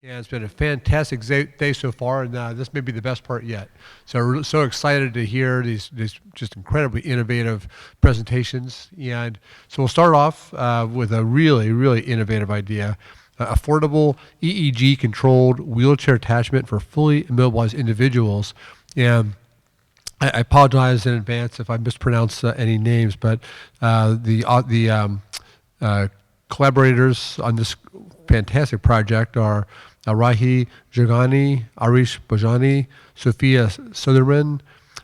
Yeah, it's been a fantastic day so far, and this may be the best part yet. So we're so excited to hear these just incredibly innovative presentations. And so we'll start off with a really, really innovative idea. Affordable EEG-controlled wheelchair attachment for fully immobilized individuals. And I apologize in advance if I mispronounce any names, but the collaborators on this fantastic project are Raahi Jogani, Arish Bojani, Sophia Sutherman,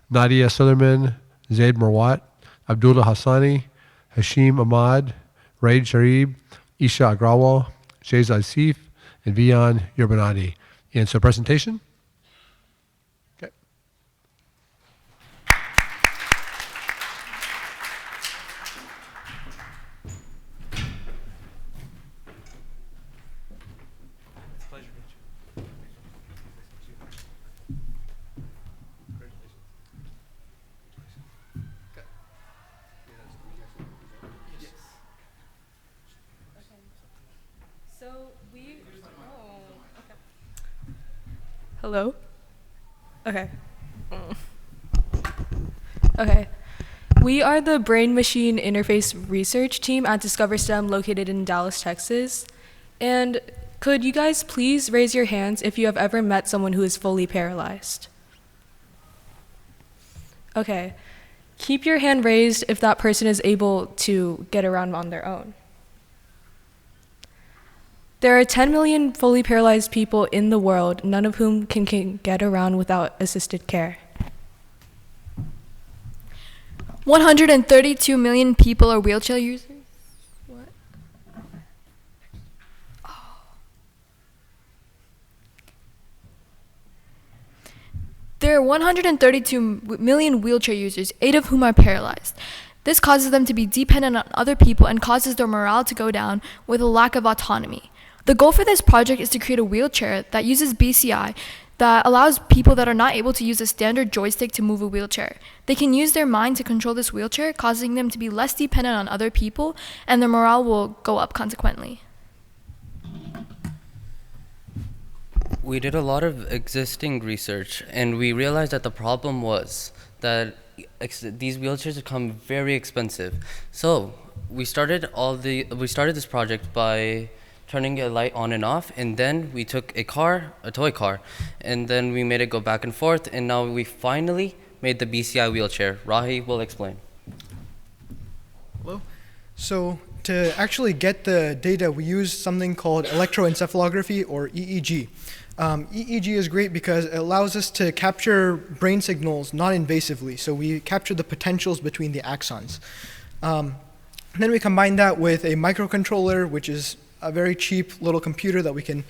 Nadia Sutherman, Zaid Marwat, Abdullah Hassani, Hashim Ahmad, Raid Sharib, Isha Agrawal, Sheza Asif, and Vian Yerbanadi. And so presentation. Okay. Hello? Okay. Okay. We are the Brain Machine Interface Research Team at Discover STEM located in Dallas, Texas. And could you guys please raise your hands if you have ever met someone who is fully paralyzed? Okay. Keep your hand raised if that person is able to get around on their own. There are 10 million fully paralyzed people in the world, none of whom can get around without assisted care. 132 million people are wheelchair users? What? Oh. There are 132 million wheelchair users, 8 of whom are paralyzed. This causes them to be dependent on other people and causes their morale to go down with a lack of autonomy. The goal for this project is to create a wheelchair that uses BCI that allows people that are not able to use a standard joystick to move a wheelchair. They can use their mind to control this wheelchair, causing them to be less dependent on other people, and their morale will go up consequently. We did a lot of existing research, and we realized that the problem was that these wheelchairs become very expensive. So we started this project by turning a light on and off, and then we took a toy car, and then we made it go back and forth, and now we finally made the BCI wheelchair. Raahi will explain. Hello. So to actually get the data, we use something called electroencephalography, or EEG. EEG is great because it allows us to capture brain signals non-invasively. So we capture the potentials between the axons. Then we combine that with a microcontroller, which is a very cheap little computer that we can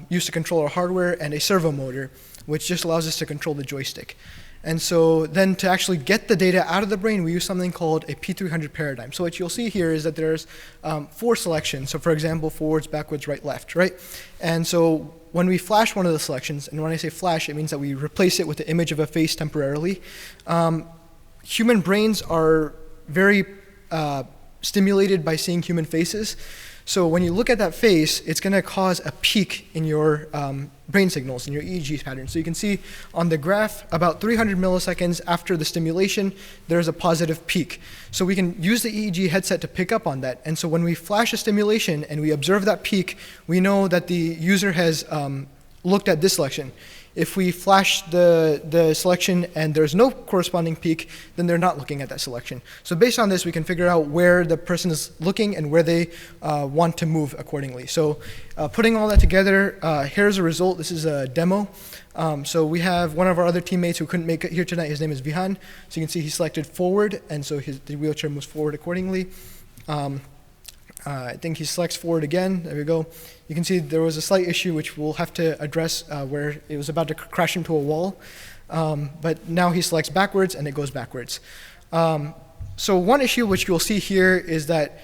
use to control our hardware, and a servo motor, which just allows us to control the joystick. And so then to actually get the data out of the brain, we use something called a P300 paradigm. So what you'll see here is that there's 4 selections. So for example, forwards, backwards, right, left, right? And so when we flash one of the selections, and when I say flash, it means that we replace it with the image of a face temporarily. Human brains are very stimulated by seeing human faces. So when you look at that face, it's going to cause a peak in your brain signals, in your EEG pattern. So you can see on the graph, about 300 milliseconds after the stimulation, there's a positive peak. So we can use the EEG headset to pick up on that. And so when we flash a stimulation and we observe that peak, we know that the user has looked at this selection. If we flash the selection and there's no corresponding peak, then they're not looking at that selection. So based on this, we can figure out where the person is looking and where they want to move accordingly. So putting all that together, here's a result. This is a demo. So we have one of our other teammates who couldn't make it here tonight. His name is Vihan. So you can see he selected forward, and so the wheelchair moves forward accordingly. I think he selects forward again. There we go. You can see there was a slight issue which we'll have to address where it was about to crash into a wall. But now he selects backwards and it goes backwards. So one issue which you'll see here is that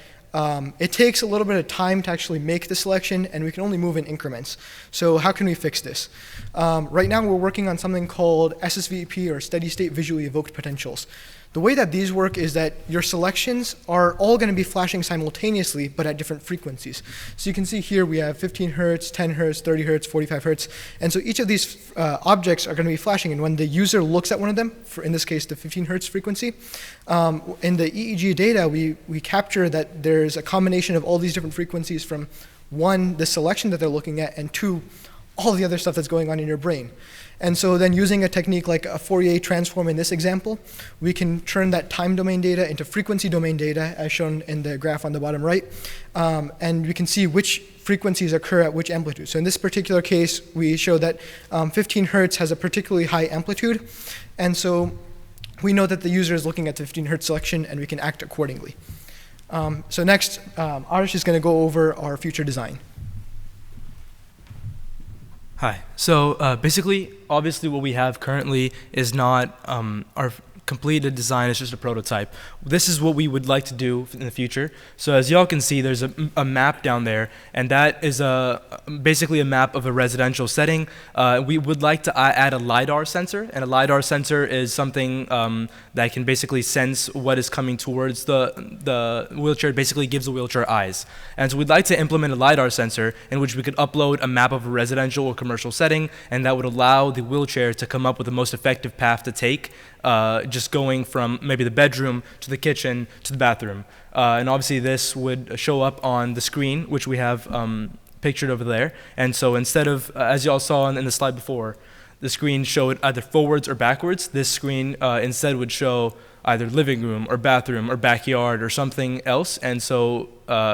it takes a little bit of time to actually make the selection, and we can only move in increments. So how can we fix this? Right now we're working on something called SSVP, or steady state visually evoked potentials. The way that these work is that your selections are all going to be flashing simultaneously, but at different frequencies. So you can see here we have 15 hertz, 10 hertz, 30 hertz, 45 hertz. And so each of these objects are going to be flashing. And when the user looks at one of them, for in this case, the 15 hertz frequency, in the EEG data, we capture that there's a combination of all these different frequencies from one, the selection that they're looking at, and two, all the other stuff that's going on in your brain. And so then using a technique like a Fourier transform in this example, we can turn that time domain data into frequency domain data, as shown in the graph on the bottom right. And we can see which frequencies occur at which amplitude. So in this particular case, we show that 15 hertz has a particularly high amplitude. And so we know that the user is looking at the 15 hertz selection, and we can act accordingly. So next, Arish is going to go over our future design. Hi. So basically, obviously what we have currently is not our completed design, it's just a prototype. This is what we would like to do in the future. So as y'all can see, there's a map down there, and that is basically a map of a residential setting. We would like to add a LiDAR sensor, and a LiDAR sensor is something that can basically sense what is coming towards the wheelchair. It basically gives the wheelchair eyes. And so we'd like to implement a LiDAR sensor in which we could upload a map of a residential or commercial setting, and that would allow the wheelchair to come up with the most effective path to take, just going from maybe the bedroom to the kitchen to the bathroom. And obviously this would show up on the screen, which we have pictured over there. And so instead of, as y'all saw in the slide before, the screen showed either forwards or backwards, this screen instead would show either living room or bathroom or backyard or something else. And so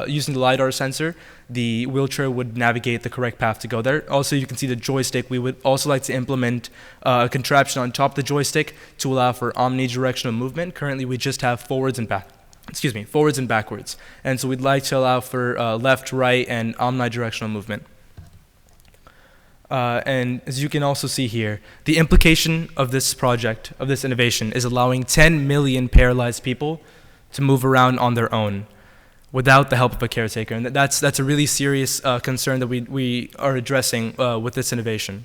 using the LiDAR sensor, the wheelchair would navigate the correct path to go there. Also, you can see the joystick. We would also like to implement a contraption on top of the joystick to allow for omnidirectional movement. Currently, we just have forwards and backwards. And so we'd like to allow for left, right, and omnidirectional movement. And as you can also see here, the implication of this project, of this innovation, is allowing 10 million paralyzed people to move around on their own without the help of a caretaker. And that's a really serious concern that we are addressing with this innovation.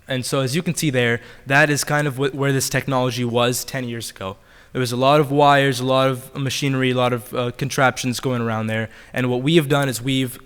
And so as you can see there, that is kind of where this technology was 10 years ago. There was a lot of wires, a lot of machinery, a lot of contraptions going around there. And what we have done is we've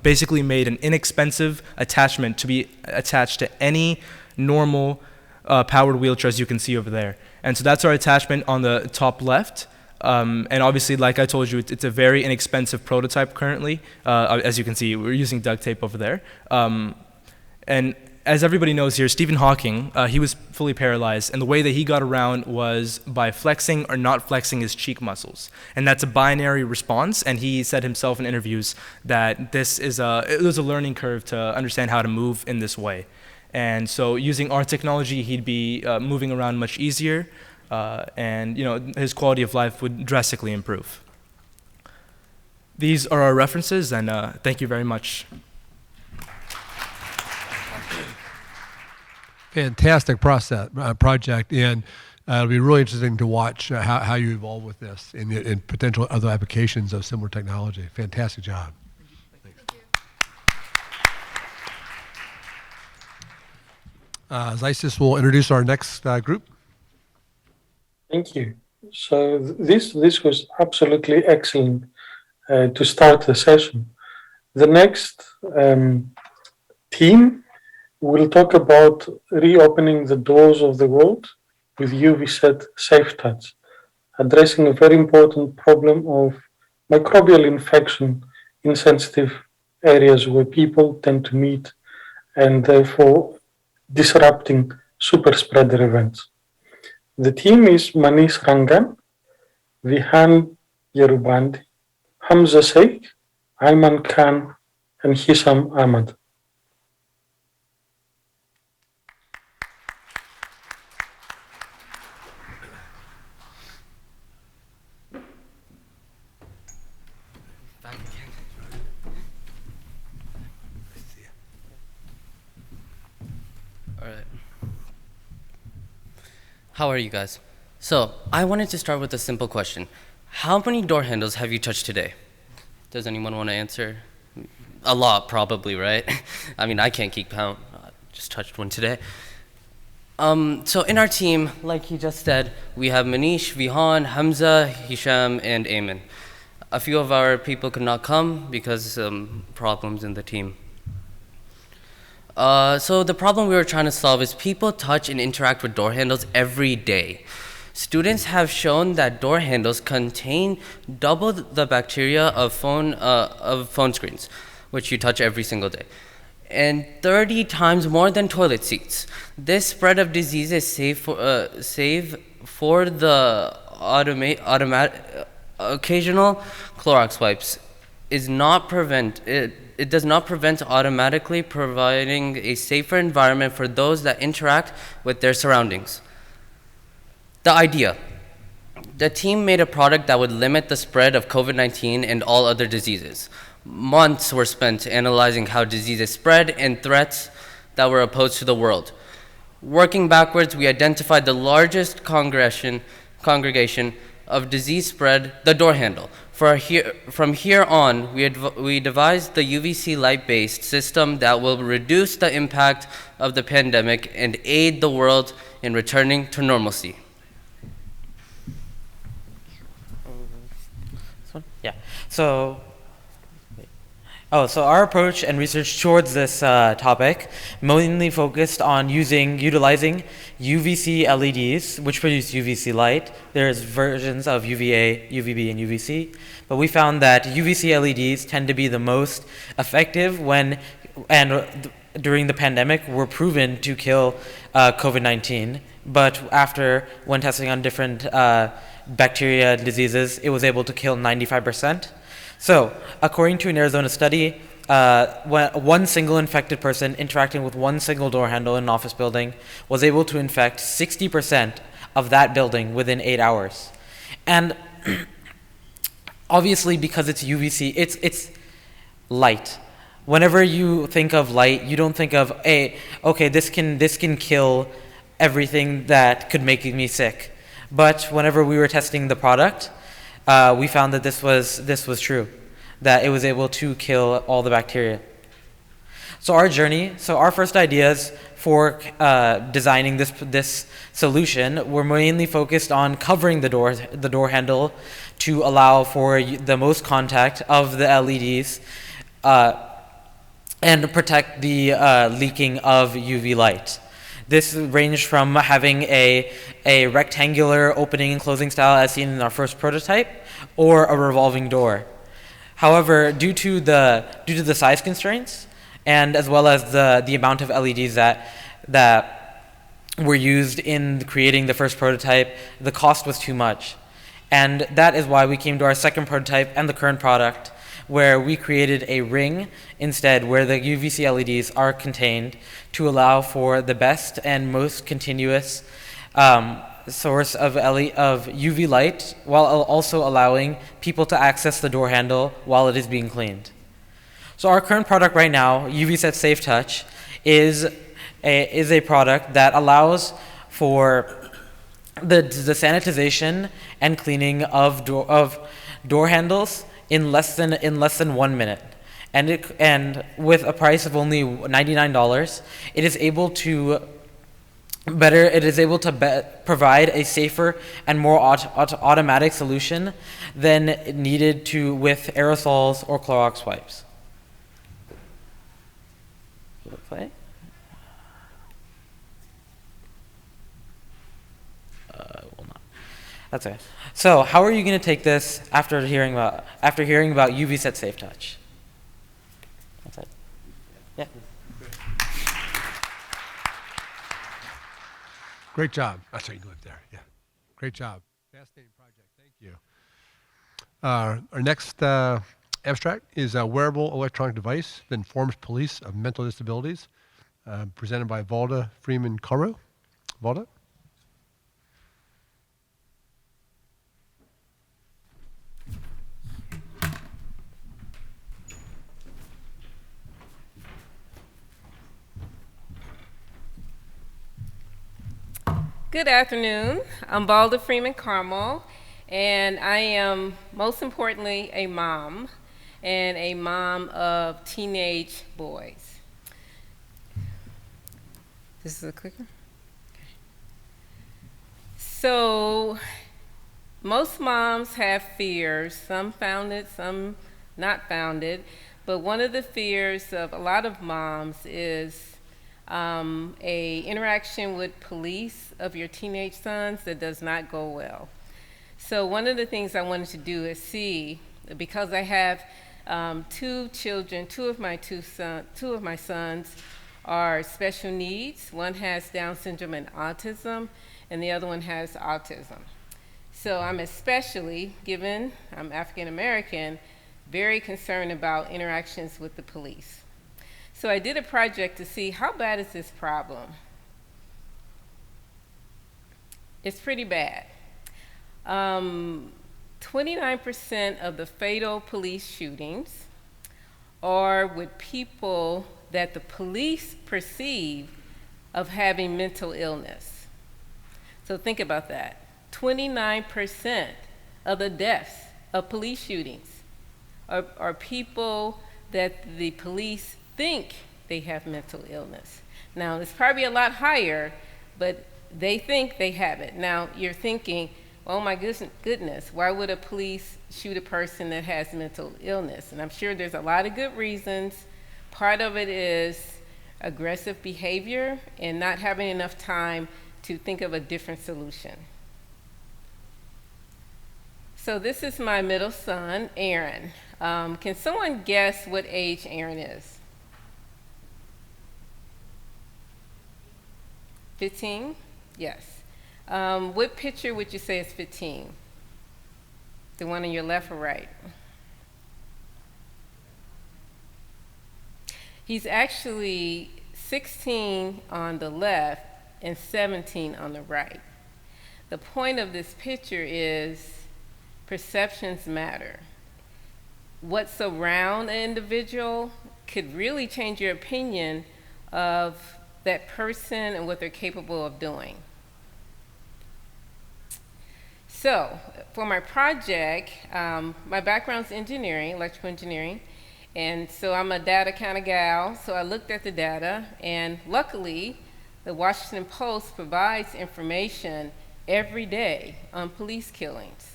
basically made an inexpensive attachment to be attached to any normal powered wheelchair, as you can see over there. And so that's our attachment on the top left. And obviously, like I told you, it's a very inexpensive prototype currently. As you can see, we're using duct tape over there. And as everybody knows here, Stephen Hawking, he was fully paralyzed, and the way that he got around was by flexing or not flexing his cheek muscles. And that's a binary response, and he said himself in interviews that it was a learning curve to understand how to move in this way. And so using our technology, he'd be moving around much easier, and his quality of life would drastically improve. These are our references, and thank you very much. Fantastic project, and it'll be really interesting to watch how you evolve with this in potential other applications of similar technology. Fantastic job. Zisis will introduce our next group. Thank you. So this was absolutely excellent to start the session. The next team will talk about reopening the doors of the world with UVSET Safetouch, addressing a very important problem of microbial infection in sensitive areas where people tend to meet, and therefore disrupting super spreader events. The team is Manish Rangan, Vihan Yerubandi, Hamza Sheikh, Ayman Khan, and Hisham Ahmad. How are you guys? So, I wanted to start with a simple question. How many door handles have you touched today? Does anyone want to answer? A lot, probably, right? I mean, I can't keep count. I just touched one today. So in our team, like he just said, we have Manish, Vihan, Hamza, Hisham, and Ayman. A few of our people could not come because problems in the team. So the problem we were trying to solve is people touch and interact with door handles every day. Students have shown that door handles contain double the bacteria of phone screens, which you touch every single day, and 30 times more than toilet seats. This spread of disease is safe for the occasional Clorox wipes. It does not prevent automatically providing a safer environment for those that interact with their surroundings. The idea. The team made a product that would limit the spread of COVID-19 and all other diseases. Months were spent analyzing how diseases spread and threats that were posed to the world. Working backwards, we identified the largest congregation of disease spread, the door handle. From here on, we devised the UVC light-based system that will reduce the impact of the pandemic and aid the world in returning to normalcy. Yeah. So our approach and research towards this topic mainly focused on utilizing UVC LEDs, which produce UVC light. There's versions of UVA, UVB, and UVC, but we found that UVC LEDs tend to be the most effective during the pandemic were proven to kill COVID-19, but when testing on different bacteria and diseases, it was able to kill 95%. So, according to an Arizona study, one single infected person interacting with one single door handle in an office building was able to infect 60% of that building within 8 hours. And obviously, because it's UVC, it's light. Whenever you think of light, you don't think of, okay, this can kill everything that could make me sick. But whenever we were testing the product, we found that this was true, that it was able to kill all the bacteria. So our first ideas for designing this solution were mainly focused on covering the door handle to allow for the most contact of the LEDs and protect the leaking of UV light. This ranged from having a rectangular opening and closing style as seen in our first prototype, or a revolving door. However, due to the size constraints, and as well as the amount of LEDs that were used in creating the first prototype, the cost was too much. And that is why we came to our second prototype and the current product, where we created a ring instead, where the UVC LEDs are contained to allow for the best and most continuous source of UV light, while also allowing people to access the door handle while it is being cleaned. So our current product right now, UVSET Safetouch, is a product that allows for the sanitization and cleaning of door handles in less than 1 minute, and with a price of only $99, it is able to provide a safer and more automatic solution than needed with aerosols or Clorox wipes. Play. Will not. That's it. So, how are you going to take this after hearing about UVSET Safetouch? That's it. Yeah. Great job. That's how you live there. Yeah. Great job. Fascinating project. Thank you. Our next abstract is a wearable electronic device that informs police of mental disabilities, presented by Valda Freeman-Karmo. Valda? Good afternoon. I'm Valda Freeman-Karmo, and I am most importantly a mom, and a mom of teenage boys. This is a clicker? Okay. So most moms have fears, some founded, some not founded, but one of the fears of a lot of moms is a interaction with police of your teenage sons that does not go well. So one of the things I wanted to do is see, because I have two children, two of my sons are special needs. One has Down syndrome and autism, and the other one has autism. So I'm especially, given I'm African American, very concerned about interactions with the police. So I did a project to see how bad is this problem. It's pretty bad. 29% of the fatal police shootings are with people that the police perceive of having mental illness. So think about that. 29% of the deaths of police shootings are people that the police think they have mental illness. Now, it's probably a lot higher, but they think they have it. Now, you're thinking, oh my goodness, why would a police shoot a person that has mental illness? And I'm sure there's a lot of good reasons. Part of it is aggressive behavior and not having enough time to think of a different solution. So this is my middle son, Aaron. Can someone guess what age Aaron is? 15? Yes. What picture would you say is 15? The one on your left or right? He's actually 16 on the left and 17 on the right. The point of this picture is perceptions matter. What's around an individual could really change your opinion of that person and what they're capable of doing. So, for my project, my background's engineering, electrical engineering, and so I'm a data kind of gal, so I looked at the data, and luckily, the Washington Post provides information every day on police killings.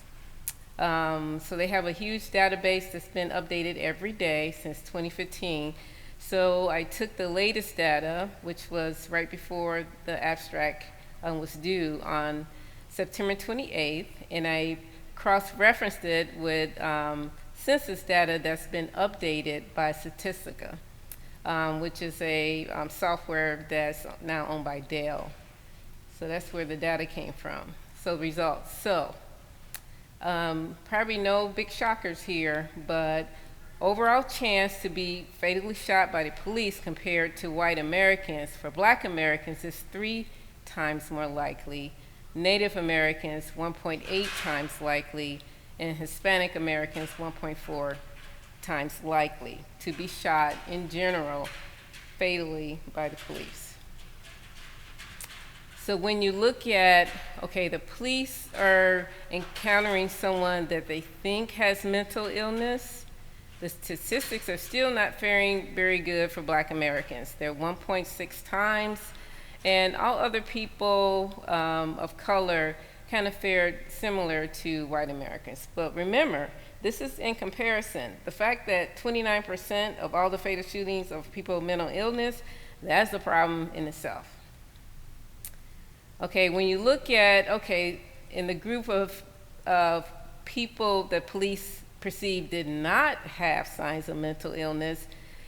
So they have a huge database that's been updated every day since 2015. So I took the latest data, which was right before the abstract was due on September 28th, and I cross-referenced it with census data that's been updated by Statistica, which is a software that's now owned by Dell. So that's where the data came from. So results. So probably no big shockers here, but overall chance to be fatally shot by the police compared to white Americans, for Black Americans, is 3 times more likely. Native Americans, 1.8 times likely, and Hispanic Americans, 1.4 times likely to be shot in general fatally by the police. So when you look at, okay, the police are encountering someone that they think has mental illness, the statistics are still not faring very good for Black Americans. They're 1.6 times, and all other people of color kind of fared similar to white Americans. But remember, this is in comparison. The fact that 29% of all the fatal shootings of people with mental illness, that's a problem in itself. Okay, when you look at, okay, in the group of people that police perceived did not have signs of mental illness,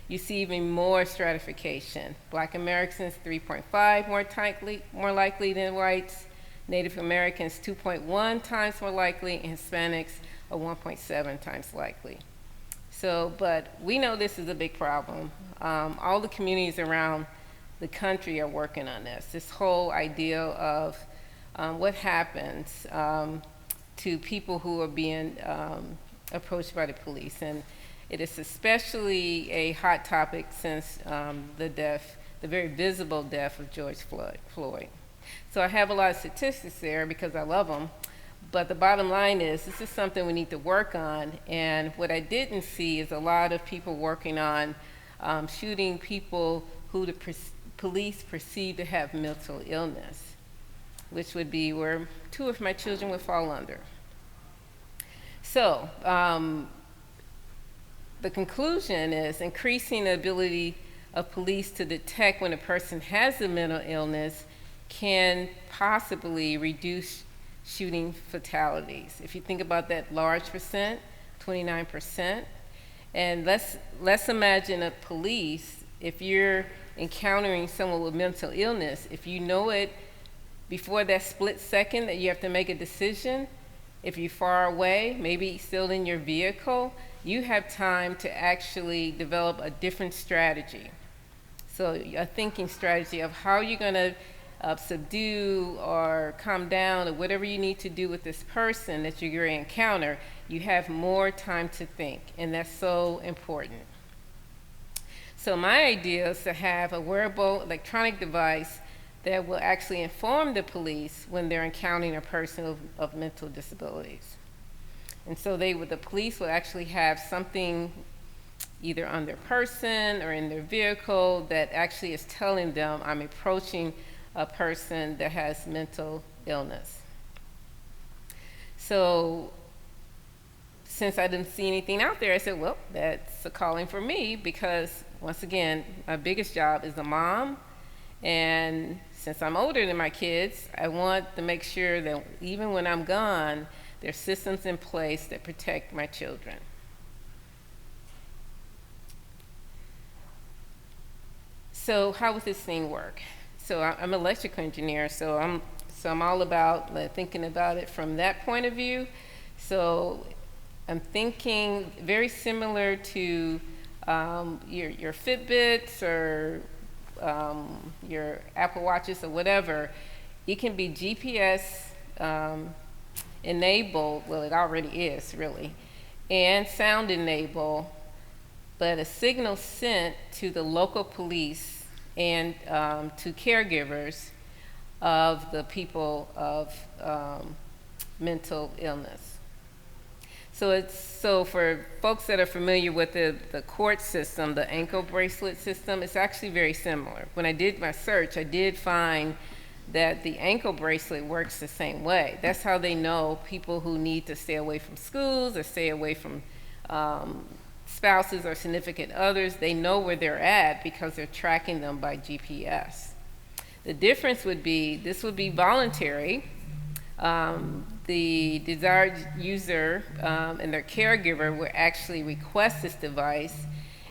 you see even more stratification. Black Americans, 3.5 more likely than whites. Native Americans, 2.1 times more likely, and Hispanics are 1.7 times likely. So, but we know this is a big problem. All the communities around the country are working on this whole idea of what happens to people who are being approached by the police. And it is especially a hot topic since the very visible death of George Floyd. So I have a lot of statistics there because I love them, but the bottom line is this is something we need to work on, and what I didn't see is a lot of people working on shooting people who the police perceive to have mental illness. which would be where 2 of my children would fall under. So, the conclusion is increasing the ability of police to detect when a person has a mental illness can possibly reduce shooting fatalities. If you think about that large percent, 29%, and let's imagine a police, if you're encountering someone with mental illness, if you know it before that split second that you have to make a decision, if you're far away, maybe still in your vehicle, you have time to actually develop a different strategy. So a thinking strategy of how you're going to subdue or calm down or whatever you need to do with this person that you're going to encounter, you have more time to think, and that's so important. So my idea is to have a wearable electronic device that will actually inform the police when they're encountering a person of mental disabilities. And so the police will actually have something either on their person or in their vehicle that actually is telling them, I'm approaching a person that has mental illness. So since I didn't see anything out there, I said, well, that's a calling for me, because once again, my biggest job is a mom, and since I'm older than my kids, I want to make sure that even when I'm gone, there are systems in place that protect my children. So how would this thing work? So I'm an electrical engineer, so I'm all about thinking about it from that point of view. So I'm thinking very similar to your Fitbits or your Apple Watches or whatever. It can be GPS enabled, well, it already is really, and sound enabled, but a signal sent to the local police and to caregivers of the people of mental illness. So for folks that are familiar with the court system, the ankle bracelet system, it's actually very similar. When I did my search, I did find that the ankle bracelet works the same way. That's how they know people who need to stay away from schools or stay away from spouses or significant others. They know where they're at because they're tracking them by GPS. The difference would be, this would be voluntary. The desired user and their caregiver would actually request this device,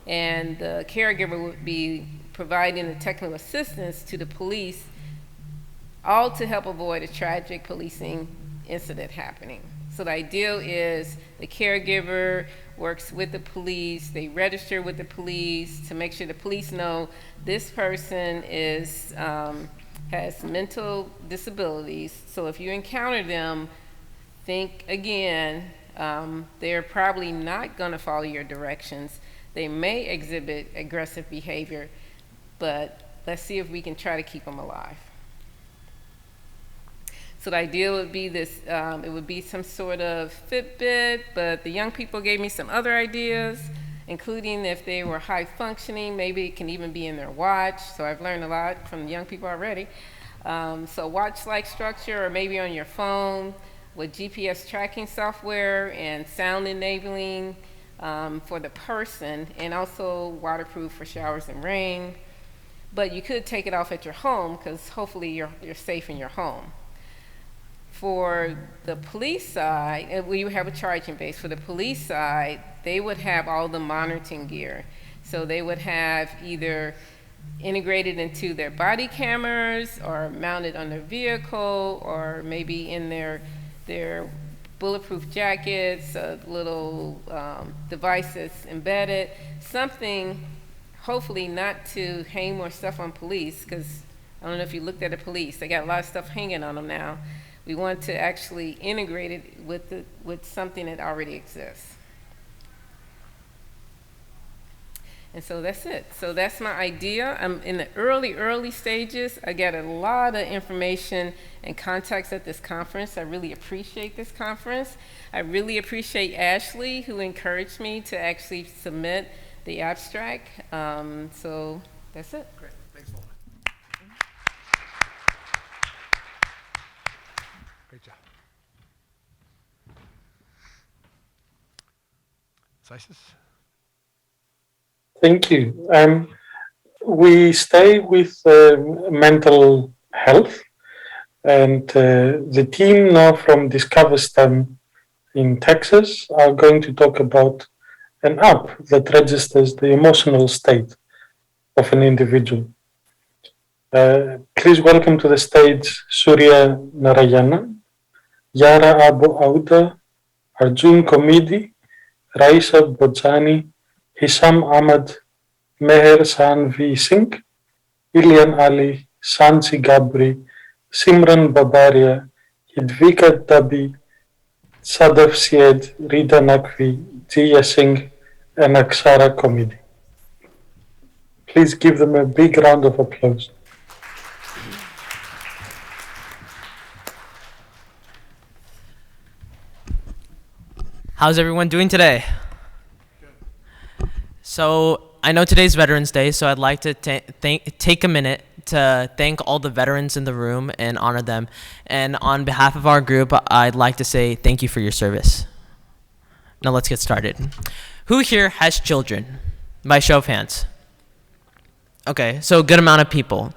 and the caregiver would be providing the technical assistance to the police, all to help avoid a tragic policing incident happening. So the ideal is the caregiver works with the police, they register with the police to make sure the police know this person is has mental disabilities. So if you encounter them, think again, they're probably not going to follow your directions. They may exhibit aggressive behavior, but let's see if we can try to keep them alive. So the idea would be this, it would be some sort of Fitbit, but the young people gave me some other ideas, including if they were high functioning, maybe it can even be in their watch. So I've learned a lot from the young people already. So watch-like structure, or maybe on your phone with GPS tracking software and sound enabling for the person, and also waterproof for showers and rain. But you could take it off at your home, because hopefully you're safe in your home. For the police side, we would have a charging base. For the police side, they would have all the monitoring gear. So they would have either integrated into their body cameras or mounted on their vehicle, or maybe in their bulletproof jackets, little devices embedded, something hopefully not to hang more stuff on police, because I don't know if you looked at the police, they got a lot of stuff hanging on them now. We want to actually integrate it with something that already exists. And so that's it. So that's my idea. I'm in the early stages. I got a lot of information and contacts at this conference. I really appreciate this conference. I really appreciate Ashley, who encouraged me to actually submit the abstract. So that's it. Great. Thanks a lot. Zisis? Thank you. We stay with mental health, and the team now from Discover STEM in Texas are going to talk about an app that registers the emotional state of an individual. Please welcome to the stage Soorya Narayanan, Yara Abu Auda, Arjun Komidi, Raisa Bojani, Hisham Ahmad, Meher Sanvi Singh, Ilian Ali, Sansi Gabri, Simran Babaria, Hidvika Dabi, Sadaf Syed, Rita Naqvi, Jia Singh, and Aksara Komidi. Please give them a big round of applause. How's everyone doing today? So I know today's Veterans Day, so I'd like to take a minute to thank all the veterans in the room and honor them. And on behalf of our group, I'd like to say thank you for your service. Now let's get started. Who here has children? By show of hands. Okay, so a good amount of people.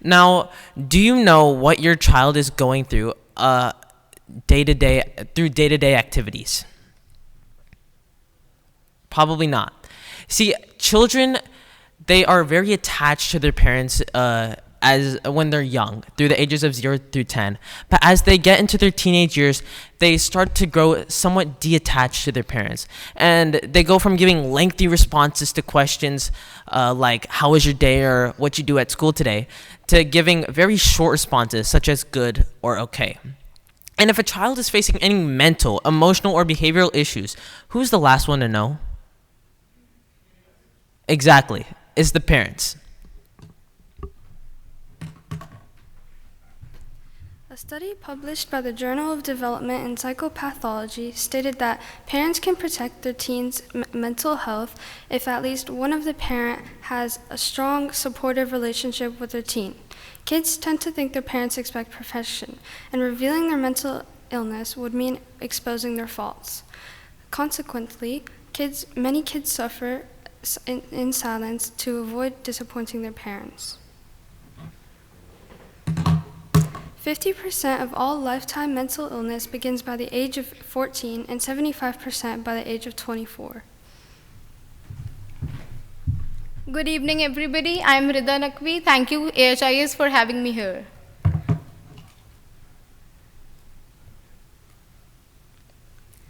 Now, do you know what your child is going through day-to-day activities? Probably not. See, children, they are very attached to their parents as when they're young, through the ages of 0 through 10. But as they get into their teenage years, they start to grow somewhat detached to their parents. And they go from giving lengthy responses to questions like, how was your day or what you do at school today, to giving very short responses such as good or okay. And if a child is facing any mental, emotional, or behavioral issues, who's the last one to know? Exactly. It's the parents. A study published by the Journal of Development in Psychopathology stated that parents can protect their teens' mental health if at least one of the parent has a strong, supportive relationship with their teen. Kids tend to think their parents expect perfection, and revealing their mental illness would mean exposing their faults. Consequently, many kids suffer in silence to avoid disappointing their parents. 50% of all lifetime mental illness begins by the age of 14 and 75% by the age of 24. Good evening, everybody. I'm Rida Naqvi. Thank you, AHIS, for having me here.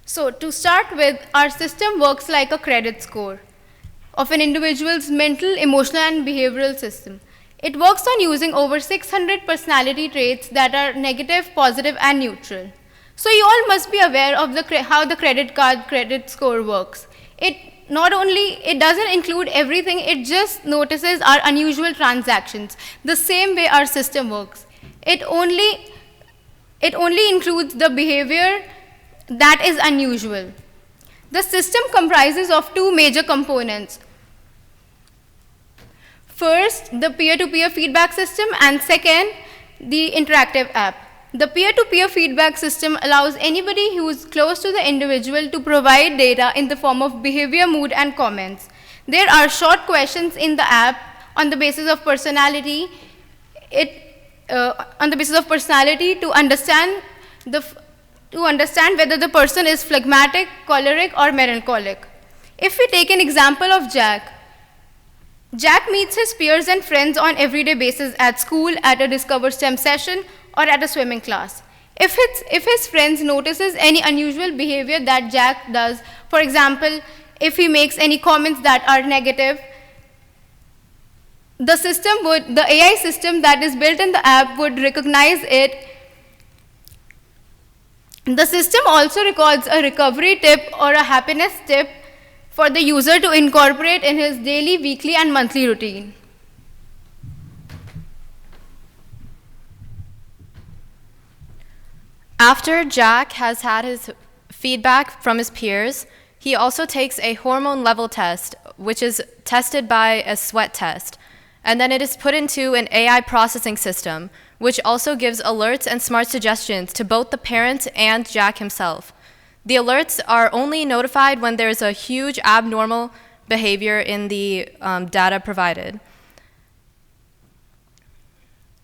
So, to start with, our system works like a credit score of an individual's mental, emotional, and behavioral system. It works on using over 600 personality traits that are negative, positive, and neutral. So you all must be aware of how the credit score works. It doesn't include everything, it just notices our unusual transactions, the same way our system works. It only includes the behavior that is unusual. The system comprises of two major components. First, the peer-to-peer feedback system, and second, the interactive app. The peer-to-peer feedback system allows anybody who is close to the individual to provide data in the form of behavior, mood, and comments. There are short questions in the app on the basis of personality. To understand whether the person is phlegmatic, choleric, or melancholic. If we take an example of Jack meets his peers and friends on everyday basis at school, at a Discover STEM session, or at a swimming class. If his friends notices any unusual behavior that Jack does, for example, if he makes any comments that are negative, the AI system that is built in the app would recognize it. The system also records a recovery tip or a happiness tip for the user to incorporate in his daily, weekly, and monthly routine. After Jack has had his feedback from his peers, he also takes a hormone level test, which is tested by a sweat test. And then it is put into an AI processing system, which also gives alerts and smart suggestions to both the parent and Jack himself. The alerts are only notified when there's a huge abnormal behavior in the data provided.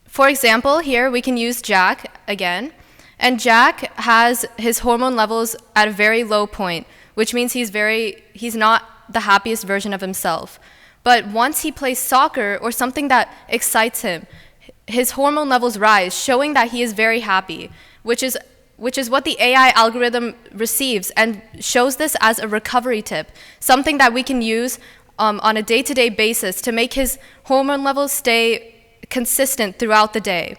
For example, here we can use Jack again, and Jack has his hormone levels at a very low point, which means he's not the happiest version of himself. But once he plays soccer or something that excites him, his hormone levels rise, showing that he is very happy, which is what the AI algorithm receives and shows this as a recovery tip, something that we can use on a day-to-day basis to make his hormone levels stay consistent throughout the day.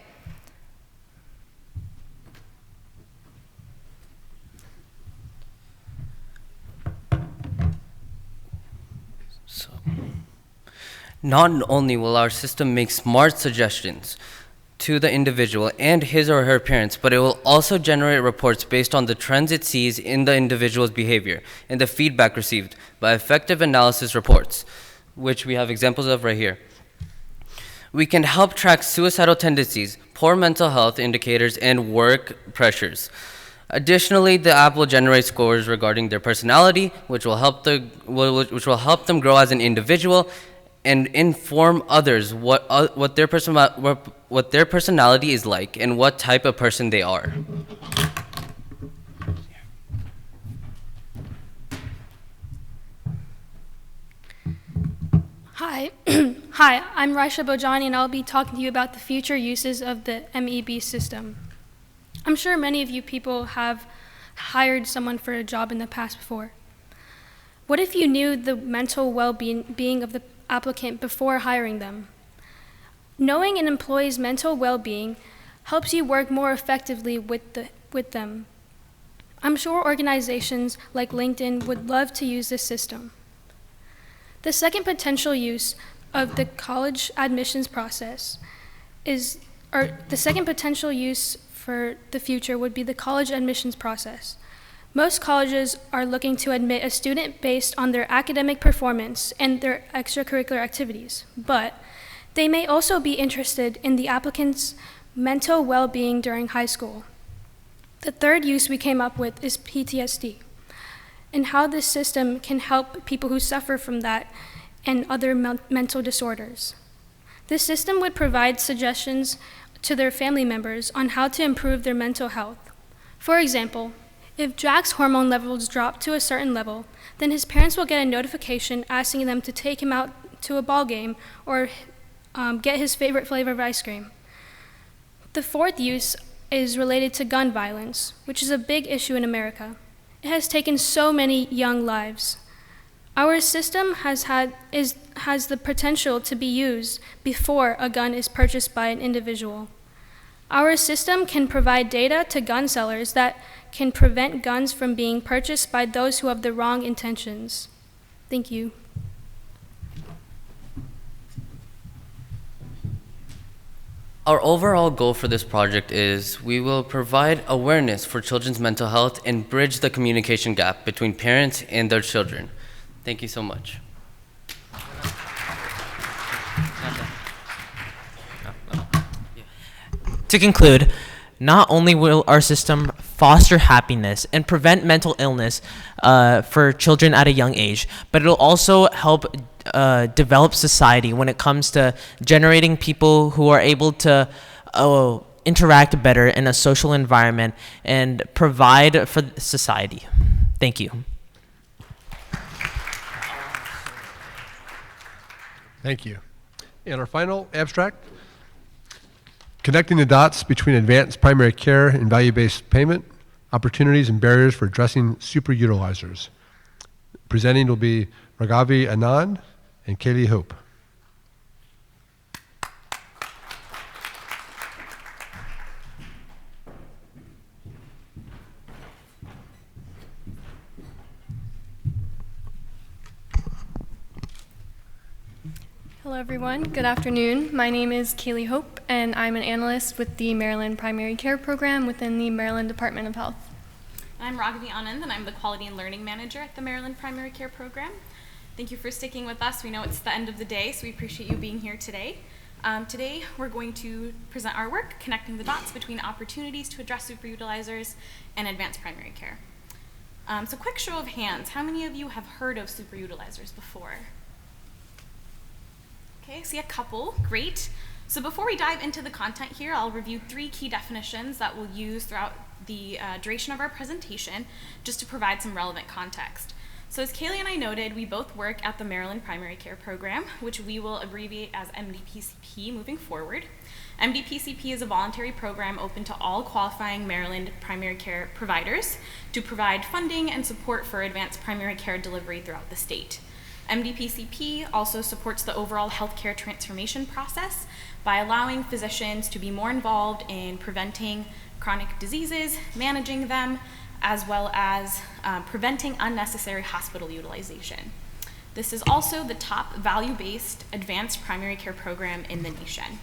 Not only will our system make smart suggestions to the individual and his or her parents, but it will also generate reports based on the trends it sees in the individual's behavior and the feedback received by effective analysis reports, which we have examples of right here. We can help track suicidal tendencies, poor mental health indicators, and work pressures. Additionally, the app will generate scores regarding their personality, which will help them grow as an individual and inform others what their personality is like and what type of person they are. Hi. Hi, I'm Raahi Jogani, and I'll be talking to you about the future uses of the MEB system. I'm sure many of you people have hired someone for a job in the past before. What if you knew the mental well-being of the applicant before hiring them? Knowing an employee's mental well-being helps you work more effectively with them. I'm sure organizations like LinkedIn would love to use this system. The second potential use of the college admissions process the second potential use for the future would be the college admissions process. Most colleges are looking to admit a student based on their academic performance and their extracurricular activities, but they may also be interested in the applicant's mental well-being during high school. The third use we came up with is PTSD, and how this system can help people who suffer from that and other mental disorders. This system would provide suggestions to their family members on how to improve their mental health. For example, if Jack's hormone levels drop to a certain level, then his parents will get a notification asking them to take him out to a ball game or get his favorite flavor of ice cream. The fourth use is related to gun violence, which is a big issue in America. It has taken so many young lives. Our system has the potential to be used before a gun is purchased by an individual. Our system can provide data to gun sellers that can prevent guns from being purchased by those who have the wrong intentions. Thank you. Our overall goal for this project is we will provide awareness for children's mental health and bridge the communication gap between parents and their children. Thank you so much. To conclude, not only will our system foster happiness and prevent mental illness for children at a young age, but it'll also help develop society when it comes to generating people who are able to interact better in a social environment and provide for society. Thank you. Thank you. And our final abstract, connecting the dots between advanced primary care and value-based payment, opportunities and barriers for addressing superutilizers. Presenting will be Raghavi Anand and Kaylee Hope. Hello everyone, good afternoon. My name is Kaylee Hope and I'm an analyst with the Maryland Primary Care Program within the Maryland Department of Health. I'm Raghavi Anand and I'm the Quality and Learning Manager at the Maryland Primary Care Program. Thank you for sticking with us. We know it's the end of the day, so we appreciate you being here today. Today we're going to present our work, connecting the dots between opportunities to address superutilizers and advanced primary care. So quick show of hands, how many of you have heard of superutilizers before? Okay, I see a couple, great. So before we dive into the content here, I'll review 3 key definitions that we'll use throughout the duration of our presentation, just to provide some relevant context. So as Kaylee and I noted, we both work at the Maryland Primary Care Program, which we will abbreviate as MDPCP moving forward. MDPCP is a voluntary program open to all qualifying Maryland primary care providers to provide funding and support for advanced primary care delivery throughout the state. MDPCP also supports the overall healthcare transformation process by allowing physicians to be more involved in preventing chronic diseases, managing them, as well as preventing unnecessary hospital utilization. This is also the top value-based advanced primary care program in the nation.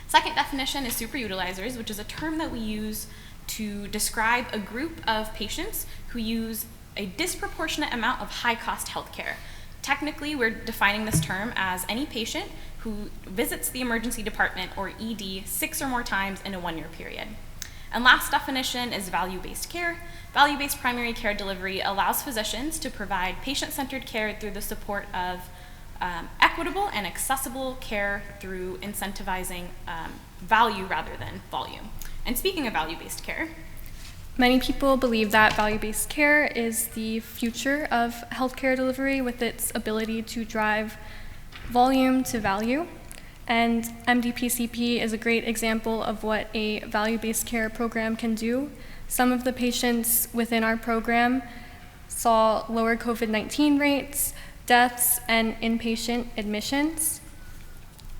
Second definition is superutilizers, which is a term that we use to describe a group of patients who use a disproportionate amount of high-cost healthcare. Technically, we're defining this term as any patient who visits the emergency department or ED 6 or more times in a 1-year period. And last definition is value-based care. Value-based primary care delivery allows physicians to provide patient-centered care through the support of equitable and accessible care through incentivizing value rather than volume. And speaking of value-based care, many people believe that value-based care is the future of healthcare delivery with its ability to drive volume to value. And MDPCP is a great example of what a value-based care program can do. Some of the patients within our program saw lower COVID-19 rates, deaths, and inpatient admissions.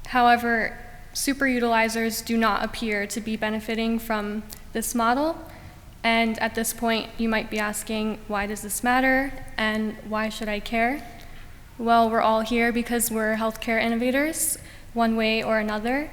However, superutilizers do not appear to be benefiting from this model. And at this point, you might be asking, why does this matter and why should I care? Well, we're all here because we're healthcare innovators, one way or another,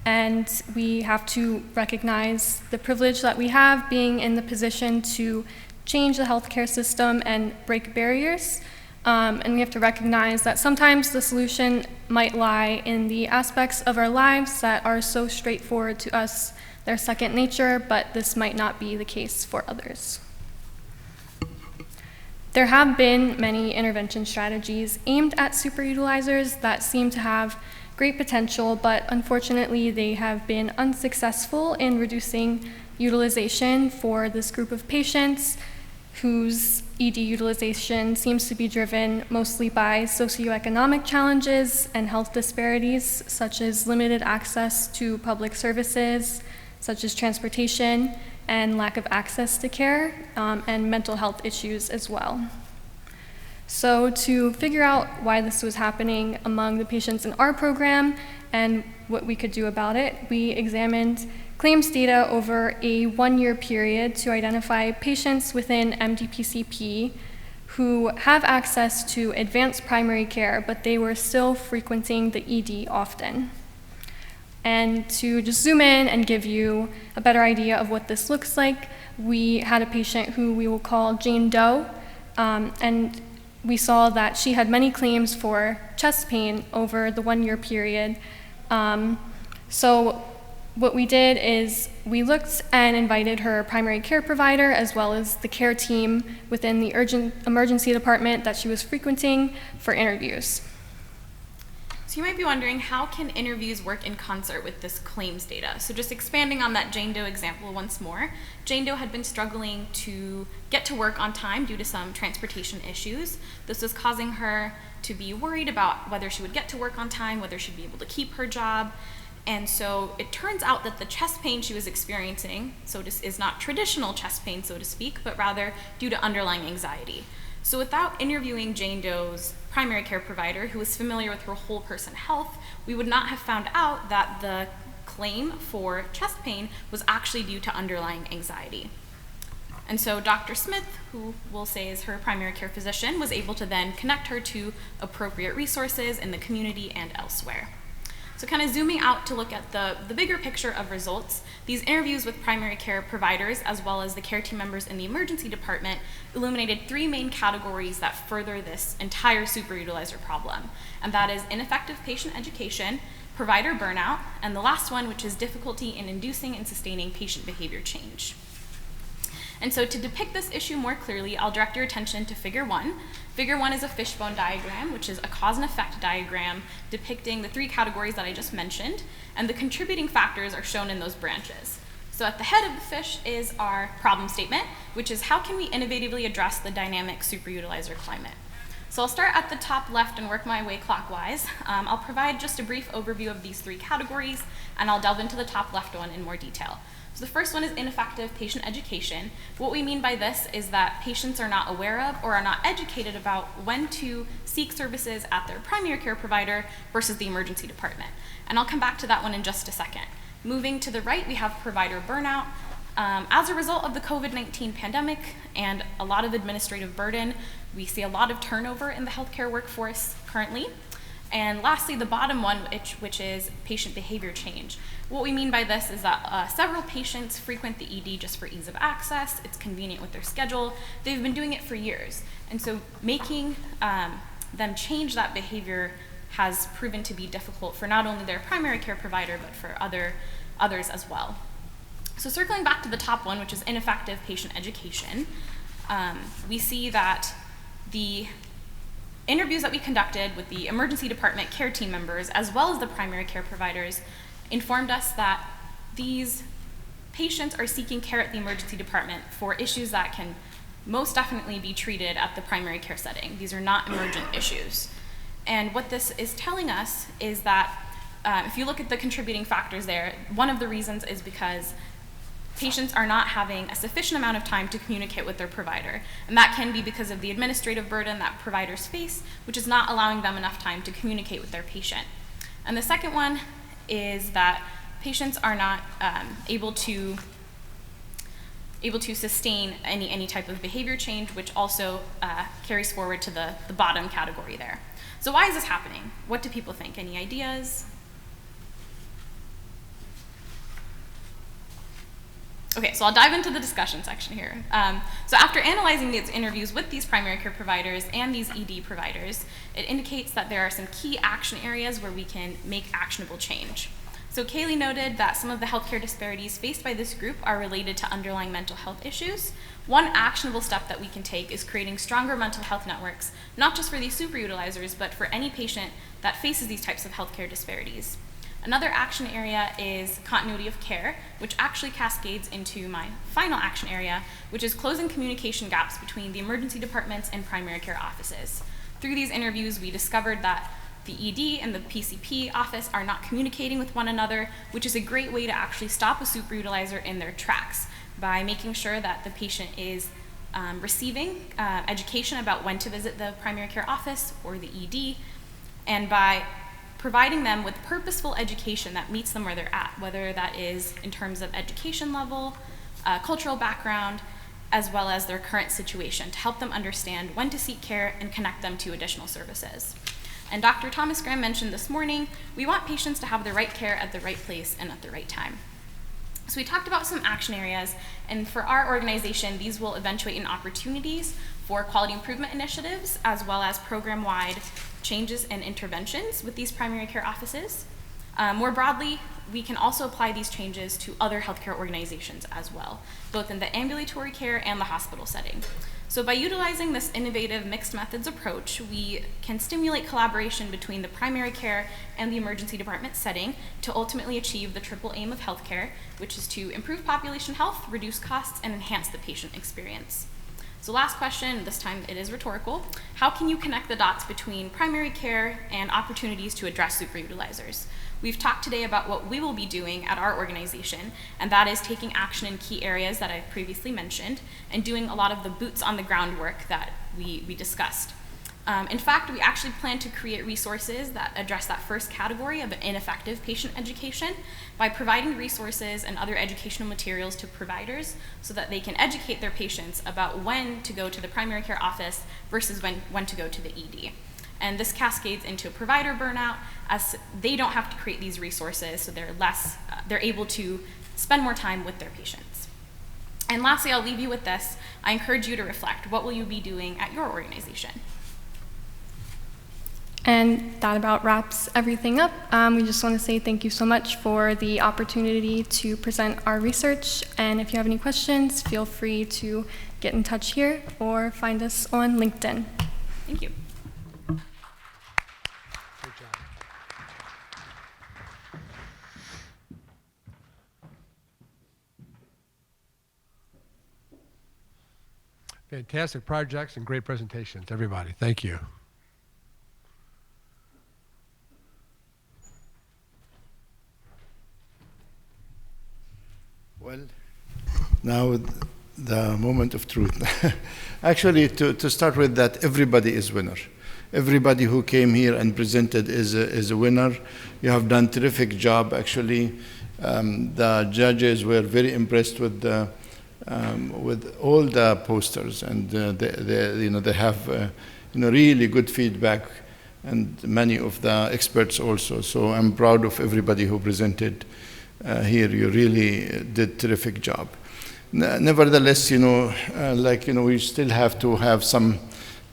and we have to recognize the privilege that we have being in the position to change the healthcare system and break barriers. And we have to recognize that sometimes the solution might lie in the aspects of our lives that are so straightforward to us, they're second nature, but this might not be the case for others. There have been many intervention strategies aimed at superutilizers that seem to have great potential, but unfortunately they have been unsuccessful in reducing utilization for this group of patients whose ED utilization seems to be driven mostly by socioeconomic challenges and health disparities, such as limited access to public services, such as transportation, and lack of access to care, and mental health issues as well. So to figure out why this was happening among the patients in our program and what we could do about it, we examined claims data over a 1-year period to identify patients within MDPCP who have access to advanced primary care, but they were still frequenting the ED often. And to just zoom in and give you a better idea of what this looks like, we had a patient who we will call Jane Doe, and we saw that she had many claims for chest pain over the 1-year period. So what we did is we looked and invited her primary care provider as well as the care team within the urgent emergency department that she was frequenting for interviews. So you might be wondering, how can interviews work in concert with this claims data? So just expanding on that Jane Doe example once more, Jane Doe had been struggling to get to work on time due to some transportation issues. This was causing her to be worried about whether she would get to work on time, whether she'd be able to keep her job. And so it turns out that the chest pain she was experiencing, is not traditional chest pain, so to speak, but rather due to underlying anxiety. So without interviewing Jane Doe's primary care provider, who was familiar with her whole person health, we would not have found out that the claim for chest pain was actually due to underlying anxiety. And so Dr. Smith, who we'll say is her primary care physician, was able to then connect her to appropriate resources in the community and elsewhere. So kind of zooming out to look at the bigger picture of results, these interviews with primary care providers as well as the care team members in the emergency department illuminated 3 main categories that further this entire superutilizer problem. And that is ineffective patient education, provider burnout, and the last one, which is difficulty in inducing and sustaining patient behavior change. And so to depict this issue more clearly, I'll direct your attention to Figure 1. Figure 1 is a fishbone diagram, which is a cause and effect diagram depicting the 3 categories that I just mentioned, and the contributing factors are shown in those branches. So at the head of the fish is our problem statement, which is how can we innovatively address the dynamic superutilizer climate. So I'll start at the top left and work my way clockwise. I'll provide just a brief overview of these 3 categories, and I'll delve into the top left one in more detail. So the first one is ineffective patient education. What we mean by this is that patients are not aware of or are not educated about when to seek services at their primary care provider versus the emergency department. And I'll come back to that one in just a second. Moving to the right, we have provider burnout. As a result of the COVID-19 pandemic and a lot of administrative burden, we see a lot of turnover in the healthcare workforce currently. And lastly, the bottom one, which is patient behavior change. What we mean by this is that several patients frequent the ED just for ease of access. It's convenient with their schedule. They've been doing it for years. And so making them change that behavior has proven to be difficult for not only their primary care provider, but for others as well. So circling back to the top one, which is ineffective patient education, we see that the interviews that we conducted with the emergency department care team members, as well as the primary care providers, informed us that these patients are seeking care at the emergency department for issues that can most definitely be treated at the primary care setting. These are not emergent issues. And what this is telling us is that if you look at the contributing factors there, one of the reasons is because patients are not having a sufficient amount of time to communicate with their provider. And that can be because of the administrative burden that providers face, which is not allowing them enough time to communicate with their patient. And the second one is that patients are not able to sustain any type of behavior change, which also carries forward to the bottom category there. So why is this happening? What do people think? Any ideas? Okay, so I'll dive into the discussion section here. So after analyzing these interviews with these primary care providers and these ED providers, it indicates that there are some key action areas where we can make actionable change. So Kaylee noted that some of the healthcare disparities faced by this group are related to underlying mental health issues. One actionable step that we can take is creating stronger mental health networks, not just for these superutilizers, but for any patient that faces these types of healthcare disparities. Another action area is continuity of care, which actually cascades into my final action area, which is closing communication gaps between the emergency departments and primary care offices. Through these interviews, we discovered that the ED and the PCP office are not communicating with one another, which is a great way to actually stop a superutilizer in their tracks by making sure that the patient is receiving education about when to visit the primary care office or the ED, and by providing them with purposeful education that meets them where they're at, whether that is in terms of education level, cultural background, as well as their current situation, to help them understand when to seek care and connect them to additional services. And Dr. Thomas Graham mentioned this morning, we want patients to have the right care at the right place and at the right time. So we talked about some action areas, and for our organization, these will eventuate in opportunities for quality improvement initiatives, as well as program-wide changes and interventions with these primary care offices. More broadly, we can also apply these changes to other healthcare organizations as well, both in the ambulatory care and the hospital setting. So by utilizing this innovative mixed methods approach, we can stimulate collaboration between the primary care and the emergency department setting to ultimately achieve the triple aim of healthcare, which is to improve population health, reduce costs, and enhance the patient experience. So last question, this time it is rhetorical. How can you connect the dots between primary care and opportunities to address superutilizers? We've talked today about what we will be doing at our organization, and that is taking action in key areas that I previously mentioned and doing a lot of the boots on the ground work that we discussed. In fact, we actually plan to create resources that address that first category of ineffective patient education by providing resources and other educational materials to providers so that they can educate their patients about when to go to the primary care office versus when to go to the ED. And this cascades into provider burnout as they don't have to create these resources, so they're able to spend more time with their patients. And lastly, I'll leave you with this. I encourage you to reflect. What will you be doing at your organization? And that about wraps everything up. We just want to say thank you so much for the opportunity to present our research. And if you have any questions, feel free to get in touch here or find us on LinkedIn. Thank you. Fantastic projects and great presentations, everybody. Thank you. Well, now the moment of truth. Actually, to start with that, everybody is winner. Everybody who came here and presented is a winner. You have done a terrific job. Actually, the judges were very impressed with all the posters, and they have really good feedback, and many of the experts also. So I'm proud of everybody who presented here. You really did a terrific job. Nevertheless, we still have to have some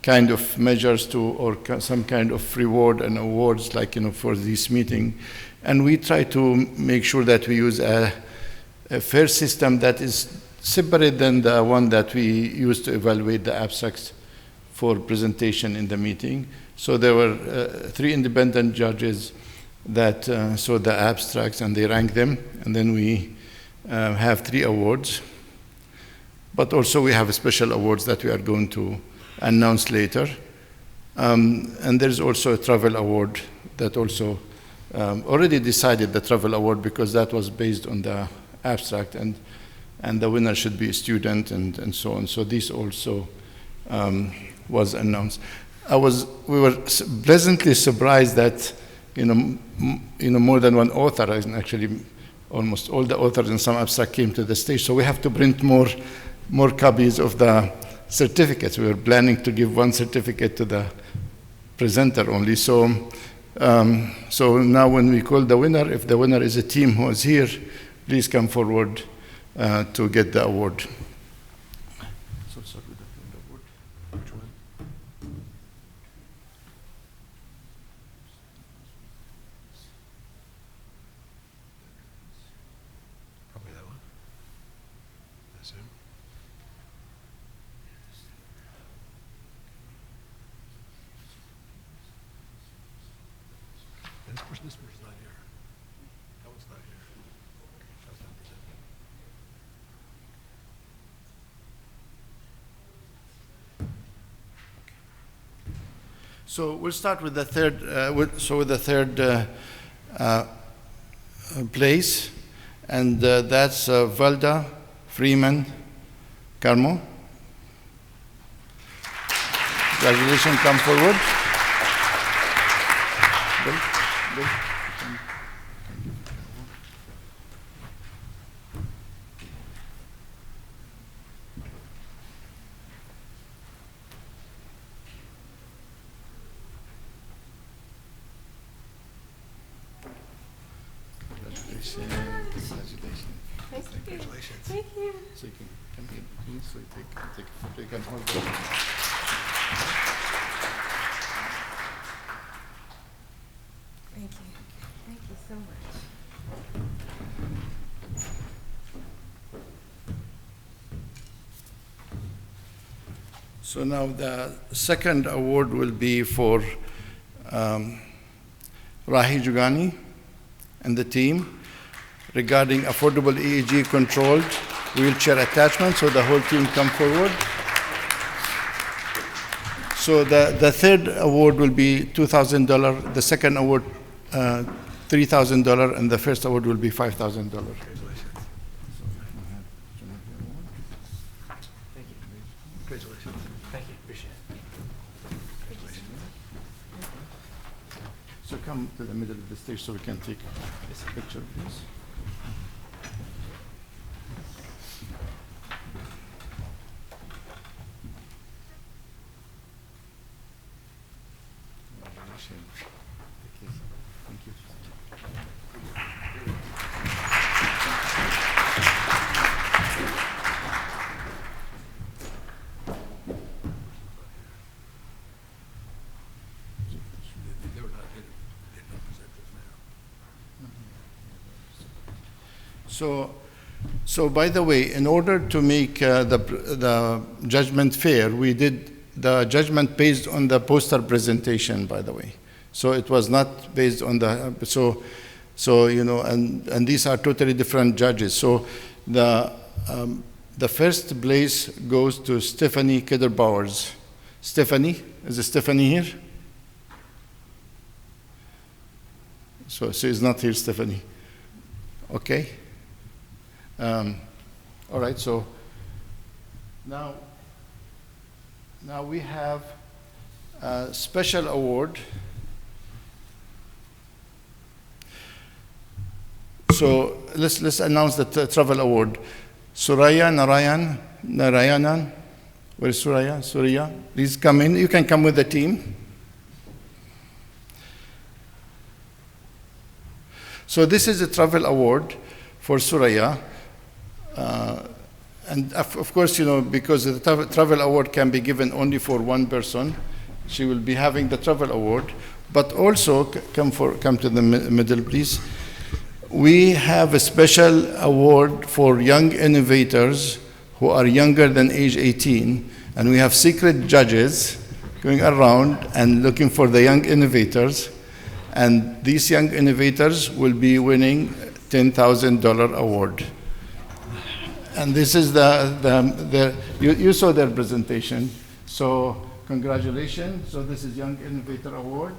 kind of measures or some kind of reward and awards, for this meeting. And we try to make sure that we use a fair system that is separate than the one that we use to evaluate the abstracts for presentation in the meeting. So there were 3 independent judges that saw the abstracts and they ranked them, and then we have 3 awards. But also we have special awards that we are going to announce later. And there's also a travel award that also already decided, the travel award, because that was based on the abstract, and the winner should be a student and so on. So this also was announced. We were pleasantly surprised that more than one author, and actually almost all the authors in some abstract came to the stage. So we have to print more copies of the certificates. We were planning to give 1 certificate to the presenter only. So now when we call the winner, if the winner is a team who is here, please come forward to get the award. So start with the award. Which one? Probably that one. That's him. This person's not here. That one's not here. That's not presented. So we'll start with the third. With the third place, and that's Valda Freeman-Karmo. Congratulations, come forward. Bill. Congratulations. Thank you. So you can come here, please. So you take a photo. You can hold it. Thank you. Thank you so much. So now the second award will be for Raahi Jogani and the team regarding affordable EEG-controlled wheelchair attachment. So the whole team come forward. So the third award will be $2,000, the second award $3,000, and the first award will be $5,000. Congratulations. Thank you. Congratulations. Thank you. Appreciate it. So come to the middle of the stage so we can take this picture, please. Thank you. So by the way, in order to make the judgment fair, we did the judgment based on the poster presentation, by the way. So it was not based on the, so you know, and these are totally different judges. So the first place goes to Stephanie Kidder-Bowers. Stephanie, is Stephanie here? So she's not here, Stephanie. Okay. All right, so now we have a special award. So let's announce the travel award. Soorya Narayanan. Where is Soorya? Soorya, please come in. You can come with the team. So this is a travel award for Soorya. And of course, you know, because the travel award can be given only for one person, she will be having the travel award. But also, come to the middle, please. We have a special award for young innovators who are younger than age 18, and we have secret judges going around and looking for the young innovators, and these young innovators will be winning $10,000 award. And this is you saw their presentation, so congratulations. So this is Young Innovator Award.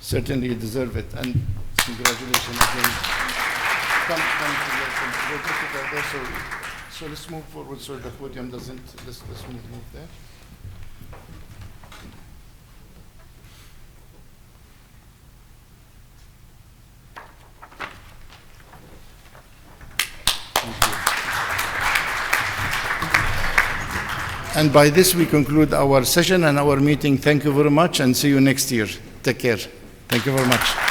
Certainly you deserve it, and congratulations again. So let's move forward so the podium doesn't, let's move there. Thank you. And by this we conclude our session and our meeting. Thank you very much and see you next year. Take care. Thank you very much.